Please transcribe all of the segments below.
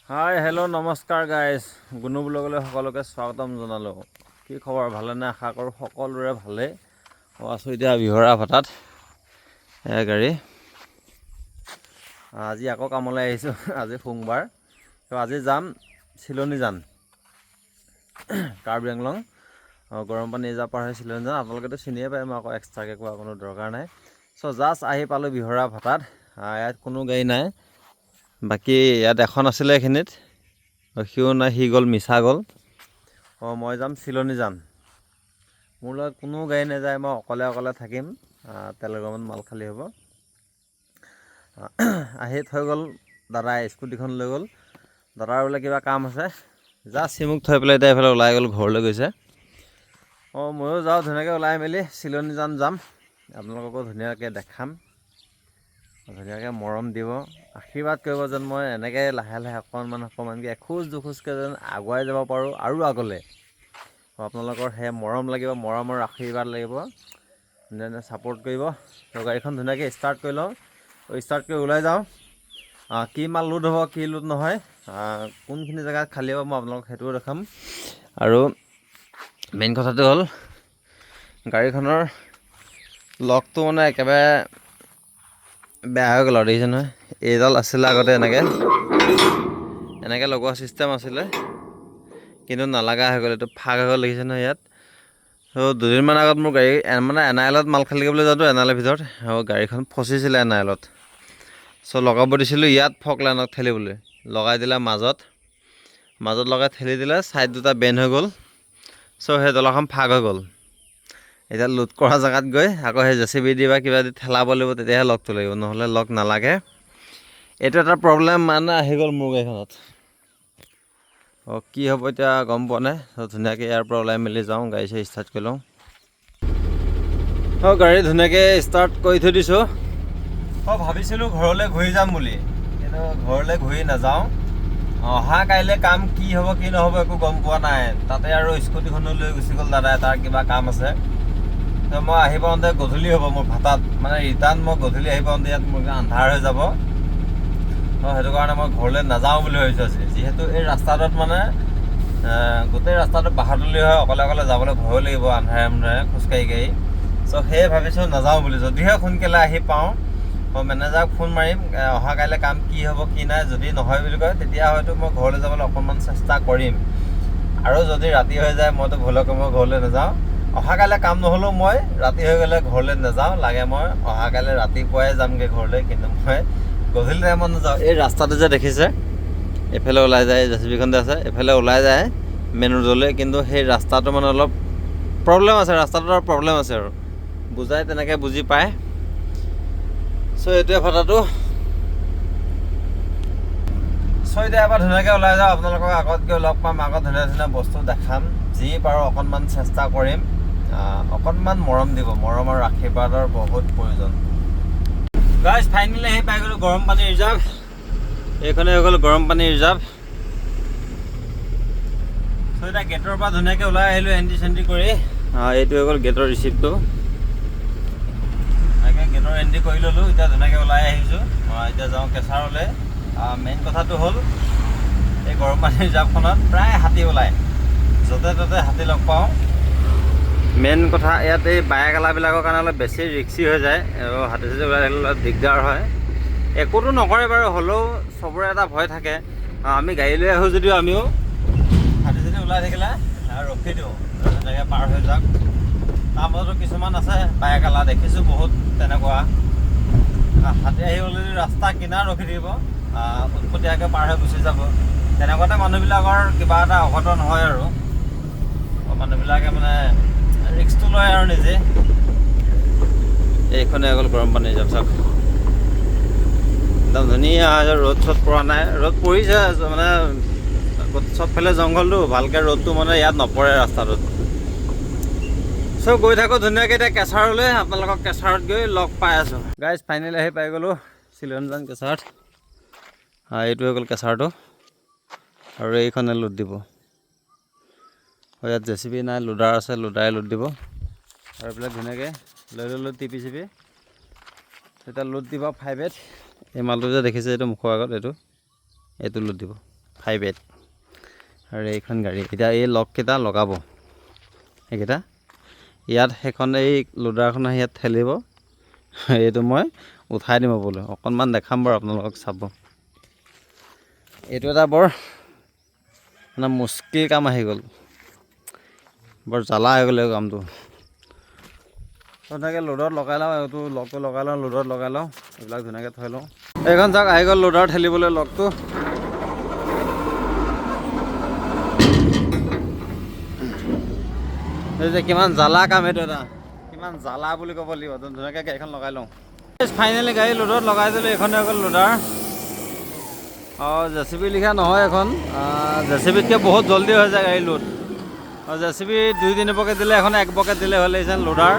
Hi hello' নমস্কাৰ guys গুণু ব্লগলৈ সকলোকে স্বাগতম জনালোঁ। কি খবৰ, ভালেনে? আশা কৰোঁ সকলোৰে ভালেই। আছোঁ এতিয়া বিহৰা ভাটাত গাড়ী। আজি আকৌ কামলৈ আহিছোঁ। আজি সোমবাৰ, তো আজি যাম চিলনী যাম কাৰ্বি আংলং। গৰম পানী এজাৰ পাৰ হৈ চিলনী যাম। আপোনালোকেতো চিনিয়ে পায়, মই আকৌ এক্সট্ৰাকৈ কোৱা কোনো দৰকাৰ নাই। চ' জাষ্ট আহি পালোঁ বিহৰা ভাটাত। ইয়াত কোনো গাড়ী নাই, বাকী ইয়াত এখন আছিলে এইখিনিত, সিও নাই, সি গ'ল, মিছা গ'ল। মই যাম চিলনী যাম। মোৰ লগত কোনো গাড়ী নাযায়, মই অকলে থাকিম। তেল গৰমত মাল খালী হ'ব। আহি থৈ গ'ল দাদাই, স্কুটিখন লৈ গ'ল। দাদাৰ বোলে কিবা কাম আছে, জাষ্ট সি মোক থৈ পেলাই এতিয়া এইফালে ওলাই গ'ল, ঘৰলৈ গৈছে। ময়ো যাওঁ ধুনীয়াকৈ ওলাই মেলি চিলনী যাম। আপোনালোককো ধুনীয়াকৈ দেখাম, ধুনীয়াকৈ মৰম দিব, আশীৰ্বাদ কৰিব যেন মই এনেকৈ লাহে লাহে অকণমানকৈ এখোজ দুখোজকৈ যেন আগুৱাই যাব পাৰোঁ আৰু আগলৈ। আপোনালোকৰ সেই মৰম লাগিব, মৰমৰ আশীৰ্বাদ লাগিব, ধুনীয়াকৈ ছাপোৰ্ট কৰিব। তো গাড়ীখন ধুনীয়াকৈ ষ্টাৰ্ট কৰি লওঁ, ষ্টাৰ্ট কৰি ওলাই যাওঁ। কি মাল লোড হ'ব, কি লোড নহয়, কোনখিনি জেগাত খালী হ'ব, মই আপোনালোকক সেইটোও দেখাম। আৰু মেইন কথাটো হ'ল গাড়ীখনৰ লকটো মানে একেবাৰে বেয়া হৈ গ'ল আৰু, দেখিছে নহয়। এইডাল আছিলে আগতে এনেকৈ লগোৱা ছিষ্টেম আছিলে, কিন্তু নালাগা হৈ গ'ল, এইটো ফাক হৈ গ'ল, দেখিছে নহয় ইয়াত। ত' দুদিনমান আগত মোৰ গাড়ী মানে NIL-ত মাল খালী কৰিবলৈ যাওঁতো NIL-ৰ ভিতৰত গাড়ীখন ফচিছিলে NIL-ত। চ' লগাব দিছিলোঁ ইয়াত ফক লাইনত ঠেলিবলৈ, লগাই দিলে মাজত লগাই ঠেলি দিলে, ছাইড দুটা বেণ্ড হৈ গ'ল। চ' সেই দলাখন ফাক হৈ গ'ল। এতিয়া লোড কৰা জেগাত গৈ আকৌ সেই JCB দি বা কিবা দি ঠেলাব লাগিব, তেতিয়াহে লগটো লাগিব, নহ'লে লগ নালাগে। এইটো এটা প্ৰব্লেম মানে আহি গ'ল মোৰ গাড়ীখনত। কি হ'ব এতিয়া গম পোৱা নাই। ধুনীয়াকৈ ইয়াৰ পৰা ওলাই মেলি যাওঁ, গাড়ী চাড়ী ষ্টাৰ্ট কৰি লওঁ। গাড়ী ধুনীয়াকৈ ষ্টাৰ্ট কৰি থৈ দিছোঁ। ভাবিছিলোঁ ঘৰলৈ ঘূৰি যাম বুলি, কিন্তু ঘৰলৈ ঘূৰি নাযাওঁ। অহা কাইলৈ কাম কি হ'ব কি নহ'ব একো গম পোৱা নাই। তাতে আৰু স্কুটিখনো লৈ গুচি গ'ল দাদাই, তাৰ কিবা কাম আছে। তো মই আহি পাওঁতে গধূলি হ'ব মোৰ ভাটাত, মানে ৰিটাৰ্ণ মই গধূলি আহি পাওঁতে ইয়াত মোৰ আন্ধাৰ হৈ যাব। সেইটো কাৰণে মই ঘৰলৈ নাযাওঁ বুলি ভাবিছোঁ আজি। যিহেতু এই ৰাস্তাটোত মানে গোটেই ৰাস্তাটো বাহাদুলি হয়, অকলে যাবলৈ ভয় লাগিব আন্ধাৰে খোজকাঢ়ি। চ' সেয়ে ভাবিছোঁ নাযাওঁ বুলি। যদিহে সোনকালে আহি পাওঁ, মই মেনেজাৰক ফোন মাৰিম, অহা কাইলৈ কাম কি হ'ব কি নাই। যদি নহয় বুলি কয়, তেতিয়া হয়তো মই ঘৰলৈ যাবলৈ অকণমান চেষ্টা কৰিম। আৰু যদি ৰাতি হৈ যায়, মইতো ভুলকৈ মই ঘৰলৈ নাযাওঁ। অহা কাইলৈ কাম নহ'লেও মই ৰাতি হৈ গ'লে ঘৰলৈ নাযাওঁ, লাগে মই অহা কাইলৈ ৰাতিপুৱাই যামগৈ ঘৰলৈ, কিন্তু মই গধূলি টাইমত নাযাওঁ। এই ৰাস্তাটো যে দেখিছে, এইফালে ওলাই যায়, JCB-খন যে আছে, এইফালে ওলাই যায় মেইন ৰোডলৈ, কিন্তু সেই ৰাস্তাটো মানে অলপ প্ৰব্লেম আছে, ৰাস্তাটোৰ প্ৰব্লেম আছে আৰু বুজাই তেনেকৈ বুজি পায়। চ' এইটোৱে ভাটাটো। চ' এতিয়া এবাৰ ধুনীয়াকৈ ওলাই যাওঁ, আপোনালোকক আগত গৈ লগ পাম, আগত ধুনীয়া বস্তু দেখাম, যি পাৰোঁ অকণমান চেষ্টা কৰিম। অকণমান মৰম দিব, মৰম আৰু আশীৰ্বাদৰ বহুত প্ৰয়োজন। গাইজ ফাইনেলি আহি পাই গ'লোঁ গৰম পানী ৰিজাৰ্ভ। এইখনে হৈ গ'ল গৰম পানী ৰিজাৰ্ভ। চ' এতিয়া গেটৰ পৰা ধুনীয়াকৈ ওলাই আহিলোঁ এণ্ট্ৰি কৰি। এইটো হৈ গ'ল গেটৰ ৰিচিপ্টটো। ধুনীয়াকৈ গেটৰ এণ্ট্ৰি কৰি ল'লোঁ, এতিয়া ধুনীয়াকৈ ওলাই আহিছোঁ। এতিয়া যাওঁ কেঁচাৰলৈ। মেইন কথাটো হ'ল এই গৰম পানী ৰিজাৰ্ভখনত প্ৰায় হাতী ওলায়, য'তে ত'তে হাতী লগ পাওঁ। মেইন কথা ইয়াত এই বায়াকালাবিলাকৰ কাৰণে অলপ বেছি ৰিক্সি হৈ যায়, আৰু হাতী চাতী ওলাই থাকিলে অলপ দিগদাৰ হয়। একোতো নকৰে বাৰু, হ'লেও চবৰে এটা ভয় থাকে। আমি গাড়ী লৈ আহোঁ যদিও আমিও হাতী চাতী ওলাই থাকিলে ৰখি দিওঁ, তেনেকৈ পাৰ হৈ যাওক। তাৰ মাজতো কিছুমান আছে বায়াকালা, দেখিছোঁ বহুত তেনেকুৱা। হাতী আহি অলৰেডি ৰাস্তা কিনাৰত ৰখি থাকিব, উৎপতীয়াকৈ পাৰ হৈ গুচি যাব। তেনেকুৱাতে মানুহবিলাকৰ কিবা এটা অঘটন হয় আৰু মানুহবিলাকে মানে ৰিক্সটো লয় আৰু নিজে। এইখনে হৈ গ'ল গৰম পানী ৰিজাৰ্ভ। চাওক একদম ধুনীয়া, ৰ'দ চ'দ পৰা নাই, ৰ'দ পৰিছে মানে চবফালে জংঘলটো, ভালকৈ ৰ'দটো মানে ইয়াত নপৰে ৰাস্তাটোত। চ' গৈ থাকোঁ ধুনীয়াকৈ এতিয়া কেঁচাৰলৈ, আপোনালোকক কেঁচাৰত গৈ লগ পাই আছোঁ। গাইজ ফাইনেলি আহি পাই গ'লোঁ চিলনীজান কেঁচাৰত। এইটো হৈ গ'ল কেঁচাৰটো, আৰু এইখনে লোড দিব। ইয়াত JCB নাই, লোডাৰ আছে, লোডাৰে লোড দিব। আৰু এইবিলাক ধুনীয়াকৈ লৈ ল'লোঁ টিপি চিপি। এতিয়া লোড দিব 5-8। এই মালটো যে দেখিছে, এইটো মুখৰ আগত এইটো লোড দিব। 5-8 আৰু এইখন গাড়ী এতিয়া এই লককেইটা লগাব এইকেইটা ইয়াত সেইখন এই লোডাৰখন আহি ইয়াত ঠেলিব এইটো মই উঠাই দিম বোলো অকণমান দেখাম বাৰু আপোনালোকক চাব এইটো এটা বৰ মানে মুস্কিল কাম আহি গ'ল বৰ জ্বালা হৈ গ'ল এই কামটো ধুনীয়াকৈ লোডত লগাই লওঁ এইটো লকটো লগাই লওঁ লোডত লগাই লওঁ এইবিলাক ধুনীয়াকৈ থৈ লওঁ এইখন চাওক আহি গ'ল লোডাৰ ঠেলিবলৈ লকটো এই যে কিমান জ্বালা কাম এইটো এটা কিমান জ্বালা বুলি ক'ব লাগিব ধুনীয়াকৈ গাড়ীখন লগাই লওঁ ফাইনেলি গাড়ী লোডত লগাই দিলোঁ এইখনে হৈ গ'ল লোডাৰ JCB লিখা নহয় এখন JCBতকৈ বহুত জল্দি হৈ যায় গাড়ী লোড JCB 2-3 বকেট দিলে এখন 1 বকেট দিলে হৈ লাগিছে লোডাৰ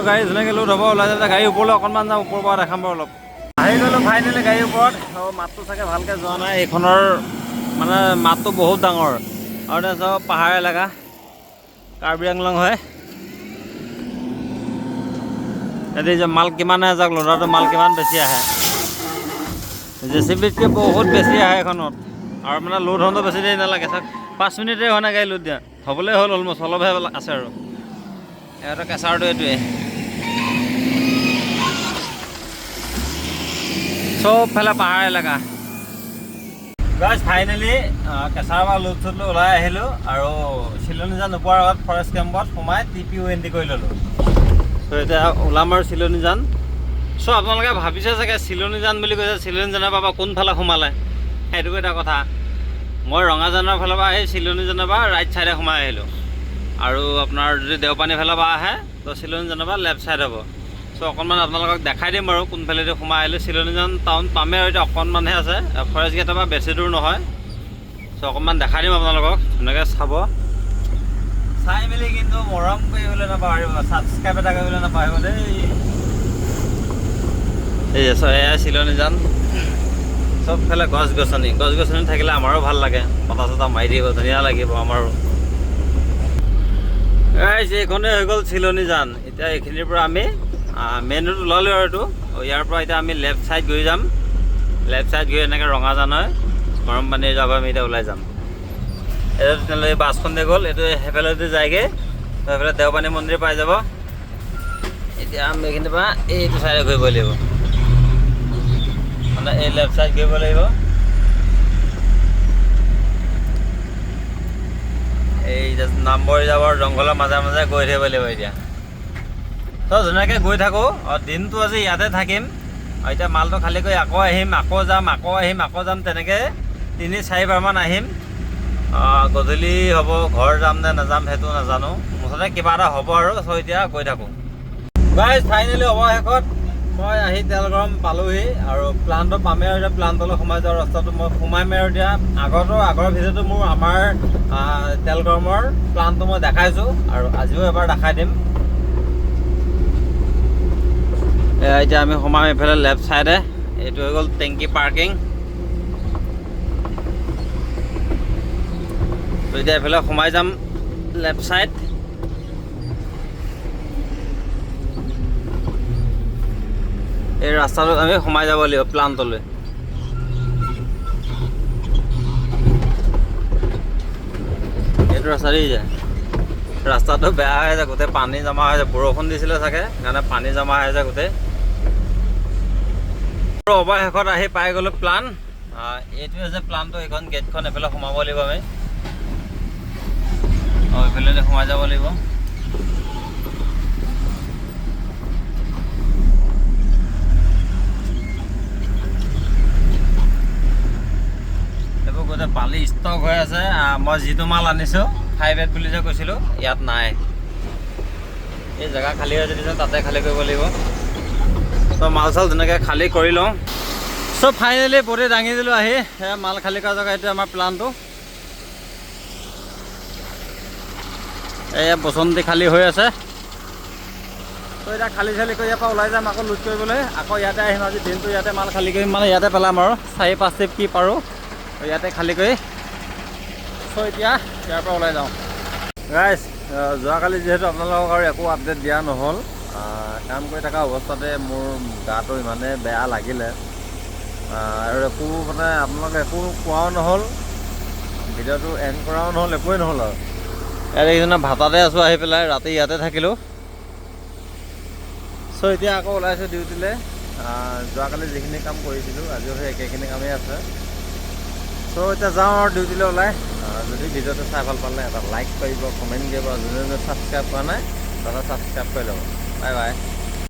গাড়ী ধুনীয়াকৈ লোড হ'ব ওলাই যায় গাড়ী ওপৰলৈ অকণমান যাম ওপৰৰ পৰা দেখাম বাৰু অলপ আহি গ'লোঁ ফাইনেলি গাড়ীৰ ওপৰত মাতটো চাগে ভালকৈ যোৱা নাই এইখনৰ মানে মাতটো বহুত ডাঙৰ আৰু তাৰপিছত পাহাৰ এলেকা কাৰ্বি আংলং হয় এতিয়া যে মাল কিমান আহে যাওক লোডাৰটো মাল কিমান বেছি আহে JCBতকৈ বহুত বেছি আহে এখনত আৰু মানে লোড হওঁতে বেছি দেৰি নালাগে চাওক 5 মিনিটে হোৱা নাই গাড়ী লোড দিয়া হ'বলৈ হ'ল অলমষ্ট অলপহে আছে আৰু ইহঁতৰ কেঁচাৰটো এইটোৱে চবফালে পাহাৰ এলেকা গাইজ ফাইনেলি কেঁচাৰ পৰা লোড চুড লৈ ওলাই আহিলোঁ আৰু চিলনীজান নোপোৱাৰ আগত ফৰেষ্ট কেম্পত সোমাই TPONT কৰি ল'লোঁ চ' এতিয়া ওলাম আৰু চিলনীজান চ' আপোনালোকে ভাবিছে চাগে চিলনীজান বুলি কৈছে চিলনীজানৰ পৰা কোনফালে সোমালে সেইটো এটা কথা মই ৰঙাজানৰ ফালৰ পৰা আহি চিলনীজানৰ পৰা ৰাইট ছাইডে সোমাই আহিলোঁ আৰু আপোনাৰ যদি দেওপানীৰ ফালৰ পৰা আহে তো চিলনীজানৰ পৰা লেফ্ট ছাইড হ'ব চ' অকণমান আপোনালোকক দেখাই দিম বাৰু কোনফালেদি সোমাই আহিলোঁ চিলনীজান টাউন পামেই আৰু এতিয়া অকণমানহে আছে ফৰেষ্ট গেটৰ পৰা বেছি দূৰ নহয় চ' অকণমান দেখাই দিম আপোনালোকক ধুনীয়াকৈ চাব চাই মেলি কিন্তু মৰম কৰিবলৈ নাপাহৰিব ছাবস্ক্ৰাইব এটা কৰিবলৈ নাপাহৰিব দেই এই এয়া চিলনীজান চবফালে গছ গছনি থাকিলে আমাৰো ভাল লাগে বতাহ চতাহ মাৰি দিব ধুনীয়া লাগিব আমাৰো এইখনেই হৈ গ'ল চিলনীজান এতিয়া এইখিনিৰ পৰা আমি মেইন ৰোড ওলালোঁ আৰু এইটো ইয়াৰ পৰা এতিয়া আমি লেফ্ট ছাইড গৈ যাম লেফ্ট ছাইড গৈ এনেকৈ ৰঙাজান হয় গৰম পানীৰ যাব আমি এতিয়া ওলাই যাম এইটো তেনেহ'লে এই বাছখন দি গ'ল এইটো সেইফালেদি যায়গৈ সেইফালে দেওপানী মন্দিৰ পাই যাব এতিয়া আমি এইখিনিৰ পৰা এইটো ছাইডে ঘূৰিব লাগিব মানে এই লেফ্ট ছাইড ঘূৰিব লাগিব এই নামবৰি যাবৰ জংঘলৰ মাজে মাজে গৈ থাকিব লাগিব এতিয়া তো ধুনীয়াকৈ গৈ থাকোঁ দিনটো আজি ইয়াতে থাকিম আৰু এতিয়া মালটো খালী কৰি আকৌ আহিম আকৌ যাম তেনেকৈ 3-4 বাৰমান আহিম গধূলি হ'ব ঘৰ যাম নে নাযাম সেইটো নাজানো মুঠতে কিবা এটা হ'ব আৰু চ' এতিয়া গৈ থাকোঁ গাইজ ফাইনেলি অৱশেষত মই আহি তেলগৰম পালোহি আৰু প্লাণ্টটো পামেই আৰু এতিয়া প্লাণ্টলৈ সোমাই যোৱাৰ ৰাস্তাটো মই সোমাইমেই আৰু এতিয়া আগৰ ভিডিঅ'টো মোৰ আমাৰ তেলগৰমৰ প্লাণ্টটো মই দেখাইছোঁ আৰু আজিও এবাৰ দেখাই দিম এতিয়া আমি সোমাম এইফালে লেফ্ট ছাইডে এইটো হৈ গ'ল টেংকি পাৰ্কিং তো এতিয়া এইফালে সোমাই যাম লেফ্ট ছাইড এই ৰাস্তাটোত আমি সোমাই যাব লাগিব প্লাণ্টলৈ এইটো ৰাস্তা দি যায় ৰাস্তাটো বেয়া হৈ যায় গোটেই পানী জমা হৈ যায় বৰষুণ দিছিলে চাগে সেইকাৰণে পানী জমা হৈ যায় গোটেই অৱশেষত আহি পাই গ'লোঁ প্লাণ্ট এইটোৱে হৈছে প্লাণ্টটো এইখন গেটখন এইফালে সোমাব লাগিব আমি এইফালে সোমাই যাব লাগিব এইবোৰ গোটেই বালি ষ্টক হৈ আছে মই যিটো মাল আনিছোঁ 5-8 বুলি যে কৈছিলোঁ ইয়াত নাই এই জেগা খালী হৈ যদি তাতে খালী কৰিব লাগিব চ' মাল চাল ধুনীয়াকৈ খালী কৰি লওঁ চ' ফাইনেলি পৰি দাঙি দিলোঁ আহি সেয়া মাল খালী কৰা জেগা এইটো আমাৰ প্লাণ্টটো এয়া বসন্তি খালী হৈ আছে ত' এতিয়া খালী কৰি ইয়াৰ পৰা ওলাই যাম আকৌ লুট কৰিবলৈ আকৌ ইয়াতে আহিম আজি দিনটো ইয়াতে মাল খালী কৰিম মানে ইয়াতে পেলাম আৰু 4-5 ট্ৰিপ কি পাৰোঁ ইয়াতে খালী কৰি চ' এতিয়া ইয়াৰ পৰা ওলাই যাওঁ গাইজ যোৱাকালি যিহেতু আপোনালোকক আৰু একো আপডেট দিয়া নহ'ল কাম কৰি থকা অৱস্থাতে মোৰ গাটো ইমানে বেয়া লাগিলে আৰু একো মানে আপোনালোকে একো কোৱাও নহ'ল ভিডিঅ'টো এণ্ড কৰাও নহ'ল, একোৱেই নহ'ল আৰু ইয়াত এইজনা ভাতাতে আছোঁ আহি পেলাই ৰাতি ইয়াতে থাকিলোঁ। চ' এতিয়া আকৌ ওলাইছোঁ ডিউটিলৈ। যোৱাকালি যিখিনি কাম কৰিছিলোঁ আজিও সেই একেখিনি কামেই আছে। চ' এতিয়া যাওঁ আৰু ডিউটিলৈ ওলাই। যদি ভিডিঅ'টো চাই ভাল পালে এটা লাইক কৰিব, কমেণ্ট কৰিব, যোনে যোনে ছাবস্ক্ৰাইব কৰা নাই তাতে ছাবস্ক্ৰাইব কৰি ল'ব। Bye bye.